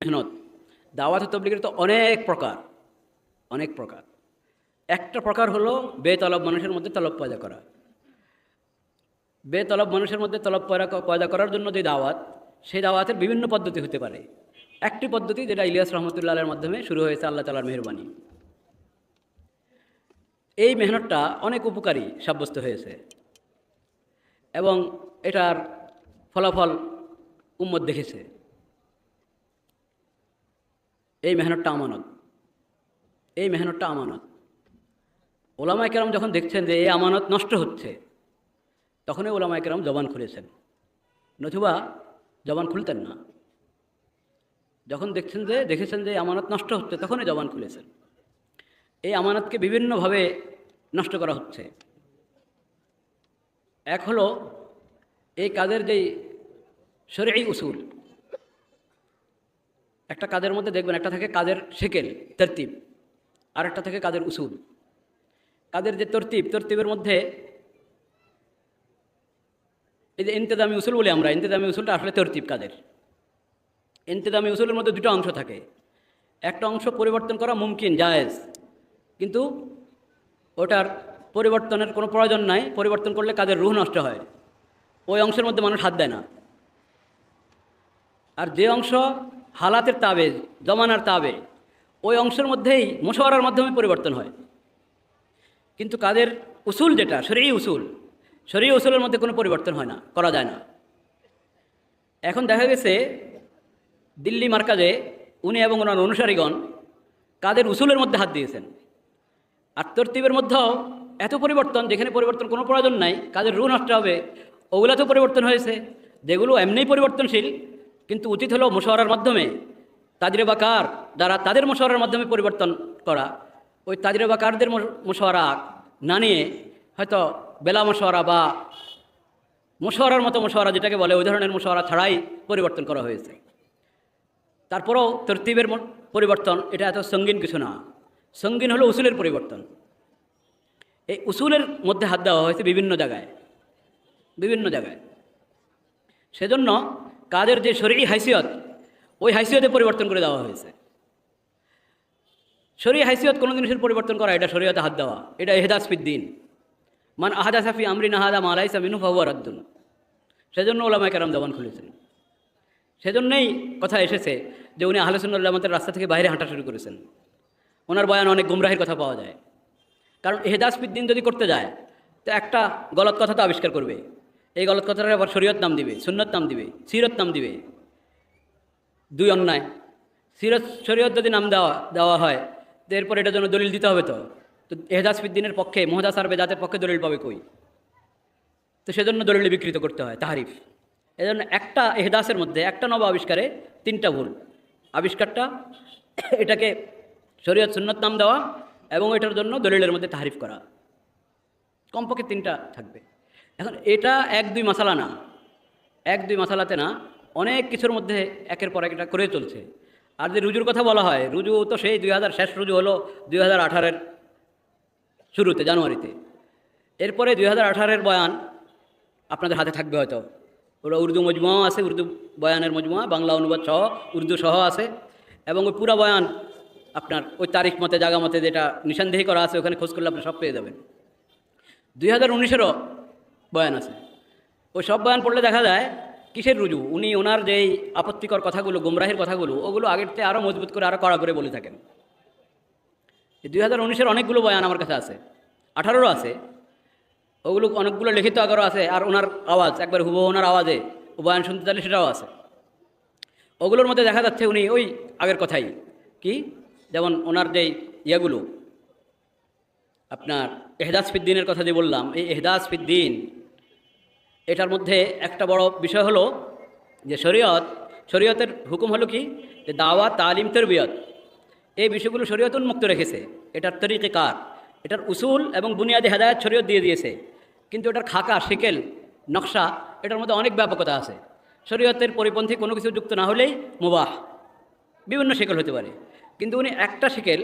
মেহনত। দাওয়াত তবলিগের তো অনেক প্রকার, অনেক প্রকার। একটা প্রকার হলো বেতলব মানুষের মধ্যে তলব পয়দা করা। বেতলব মানুষের মধ্যে তলব পয়দা করার জন্য যে দাওয়াত, সেই দাওয়াতের বিভিন্ন পদ্ধতি হতে পারে। একটি পদ্ধতি যেটা ইলিয়াস রহমতুল্লাহ আলের মাধ্যমে শুরু হয়েছে, আল্লাহ তাআলার মেহরবানি। এই মেহনতটা অনেক উপকারী সাব্যস্ত হয়েছে এবং এটার ফলাফল উম্মত দেখেছে। এই মেহনতটা আমানত, এই মেহনতটা আমানত। ওলামায়ে কেরাম যখন দেখছেন যে এই আমানত নষ্ট হচ্ছে, তখনই ওলামায়ে কেরাম জবান খুলেছেন, নতুবা জবান খুলতেন না। যখন দেখেছেন যে আমানত নষ্ট হচ্ছে, তখনই জবান খুলেছেন। এই আমানতকে বিভিন্নভাবে নষ্ট করা হচ্ছে। এক হলো এই কাজের যেই শরঈ উসুল, একটা কাজের মধ্যে দেখবেন একটা থাকে কাজের শেকেল তরতিব, আর একটা থাকে কাজের উসুল। কাজের যে তরতিবের মধ্যে এই যে ইন্তেজামি উসুল বলি আমরা, ইন্তেজামি উসুলটা আসলে তরতিব কাজের। ইন্তেজামি উসুলের মধ্যে দুটো অংশ থাকে। একটা অংশ পরিবর্তন করা মুমকিন, জায়েজ, কিন্তু ওটার পরিবর্তনের কোনো প্রয়োজন নাই। পরিবর্তন করলে কাজের রুহ নষ্ট হয়, ওই অংশের মধ্যে মানুষ হাত দেয় না। আর যে অংশ হালাতের তাবে, জমানার তাবে, ওই অংশের মধ্যেই মুশাওয়ারার মাধ্যমে পরিবর্তন হয়। কিন্তু কাজের উসুল যেটা শরঈ উসুলের মধ্যে কোনো পরিবর্তন হয় না, করা যায় না। এখন দেখা গেছে দিল্লি মার্কাজে উনি এবং ওনার অনুসারীগণ কাজের উসুলের মধ্যে হাত দিয়েছেন। আর তরতিবের মধ্যেও এত পরিবর্তন, যেখানে পরিবর্তন কোনো প্রয়োজন নাই, কাজের রুহ নষ্ট হবে, ওগুলাতেও পরিবর্তন হয়েছে। যেগুলো এমনিই পরিবর্তনশীল, কিন্তু উচিত হলো মুশাওয়ারার মাধ্যমে তাজরেবাকার যারা তাদের মুশাওয়ারার মাধ্যমে পরিবর্তন করা, ওই তাজরেবাকারদের মুশাওয়ারা না নিয়ে হয়তো বেলা মুশাওয়ারা বা মুশাওয়ারার মতো মুশাওয়ারা যেটাকে বলে, ওই ধরনের মুশাওয়ারা ছাড়াই পরিবর্তন করা হয়েছে। তারপরেও তরতিবের পরিবর্তন এটা এত সঙ্গীন কিছু না। সঙ্গীন হলো উসুলের পরিবর্তন। এই উসুলের মধ্যে হাত দেওয়া হয়েছে বিভিন্ন জায়গায়। সেজন্য কাজের যে শরঈ হাইসিয়ত, ওই হাইসিয়তে পরিবর্তন করে দেওয়া হয়েছে। শরঈ হাইসিয়ত কোনো জিনিসের পরিবর্তন করা, এটা শরীয়তে হাত দেওয়া, এটা ইহদাস ফিদ্দিন। মান আহাদাসা ফি আমরিনা হাযা মা লাইসা মিনহু ফাহুয়া রাদ্দুন। সেজন্য ওলামায়ে কেরাম জবান খুলেছেন। সেজন্যই কথা এসেছে যে উনি আহলে সুন্নাত ওয়াল জামাতের রাস্তা থেকে বাইরে হাঁটা শুরু করেছেন। ওনার বয়ান অনেক গুমরাহির কথা পাওয়া যায়। কারণ ইহদাস ফিদ্দিন যদি করতে যায়, তো একটা গলত কথা তো আবিষ্কার করবে। এই গলত কথাটার আবার শরীয়ত নাম দিবে, সুন্নত নাম দিবে, সিরত নাম দিবে। দুই অন্যায়। শরীয়ত যদি নাম দেওয়া হয়, তো এরপর এটার জন্য দলিল দিতে হবে। তো ইহদাস ফিদ্দিনের পক্ষে, মুহদাস আর বেদাতের পক্ষে দলিল পাবে কই? তো সেজন্য দলিল বিকৃত করতে হয়, তাহরিফ। এজন্য একটা ইহদাসের মধ্যে, একটা নব আবিষ্কারে তিনটা ভুল। আবিষ্কারটা এটাকে শরীয়ত সুন্নত নাম দেওয়া এবং এটার জন্য দলিলের মধ্যে তাহরিফ করা, কমপক্ষে তিনটা থাকবে। এখন এটা এক দুই মাসালা না, এক দুই মাসালাতে না, অনেক কিছুর মধ্যে একের পর এক এটা করে চলছে। আর যে রুজুর কথা বলা হয়, রুজু তো সেই 2000 শেষ রুজু হলো 2018-এর শুরুতে, জানুয়ারিতে। এরপরে 2018-এর বয়ান আপনাদের হাতে থাকবে হয়তো। ওরা উর্দু মজমুয়াও আছে, উর্দু বয়ানের মজমুয়া, বাংলা অনুবাদ সহ, উর্দু সহ আছে। এবং ওই পুরা বয়ান আপনার ওই তারিখ মতে, জায়গা মতে যেটা নিঃসন্দেহী করা আছে, ওখানে খোঁজ করলে আপনি সব পেয়ে যাবেন। 2019-এরও বয়ান আছে। ওই সব বয়ান পড়লে দেখা যায় কিসের রুজু। উনি ওনার যেই আপত্তিকর কথাগুলো, গুমরাহের কথাগুলো, ওগুলো আগের থেকে আরও মজবুত করে, আরও কড়া করে বলে থাকেন। 2019-এর অনেকগুলো বয়ান আমার কাছে আছে, 18-রও আছে। ওগুলো অনেকগুলো লিখিত আকারও আছে, আর ওনার আওয়াজ একবার হুবহু ওনার আওয়াজে ও বয়ান শুনতে চাইলে সেটাও আছে। ওগুলোর মধ্যে দেখা যাচ্ছে উনি ওই আগের কথাই, কি যেমন ওনার যেই ইয়েগুলো, আপনার ইহদাস ফিদ্দিনের কথা যে বললাম, এই ইহদাস ফিদ্দিন, এটার মধ্যে একটা বড় বিষয় হলো যে শরীয়তের হুকুম হলো কি, যে দাওয়াত, তালিম, তরবিয়ত, এই বিষয়গুলো শরীয়ত উন্মুক্ত রেখেছে। এটার তরিকে কার, এটার উসুল এবং বুনিয়াদি হেদায়েত শরীয়ত দিয়ে দিয়েছে। কিন্তু এটার খাকা, শিকেল, নকশা, এটার মধ্যে অনেক ব্যাপকতা আছে। শরীয়তের পরিপন্থী কোনো কিছু যুক্ত না হলেই মুবাহ, বিভিন্ন শিকেল হতে পারে। কিন্তু উনি একটা শিকেল